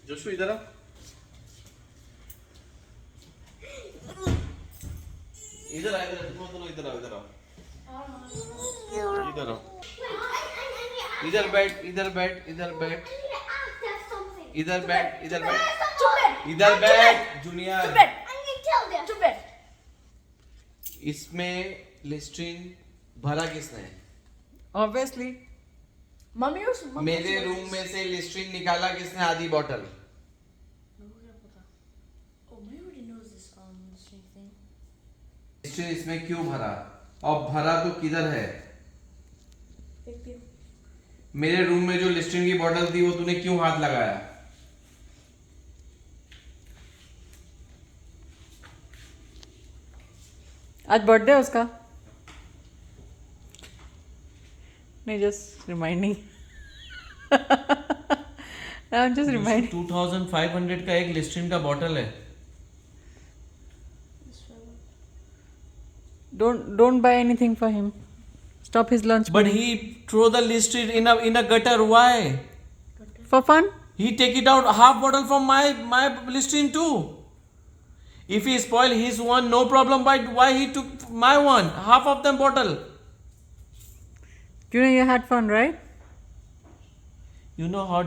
जोशु इधर आ इधर आ तुम दोनों इधर आओ इधर आओ इधर आओ इधर बैठ इधर बैठ इधर बैठ इधर बैठ इधर बैठ इधर बैठ जूनियर इसमें लिस्ट्रीन भरा किसने? Obviously. मम्मी उस मेरे रूम में से लिस्ट्रीन निकाला किसने आधी बॉटल? लिस्ट्रीन इसमें क्यों भरा? और भरा तो किधर है? मेरे रूम में जो लिस्ट्रीन की बॉटल थी वो तूने क्यों हाथ लगाया? आज बर्थडे है उसका. नहीं, just reminding. I'm just reminding. 2500 का एक लिस्ट्रीन का बॉटल है. Don't buy anything for him. Stop his lunch. But he throw the Listerine in a gutter. Why? For fun? He take it out half bottle from my Listerine too. If he spoil his one, no problem. But why he took my one, half of them bottle? You know you had fun, right? You know how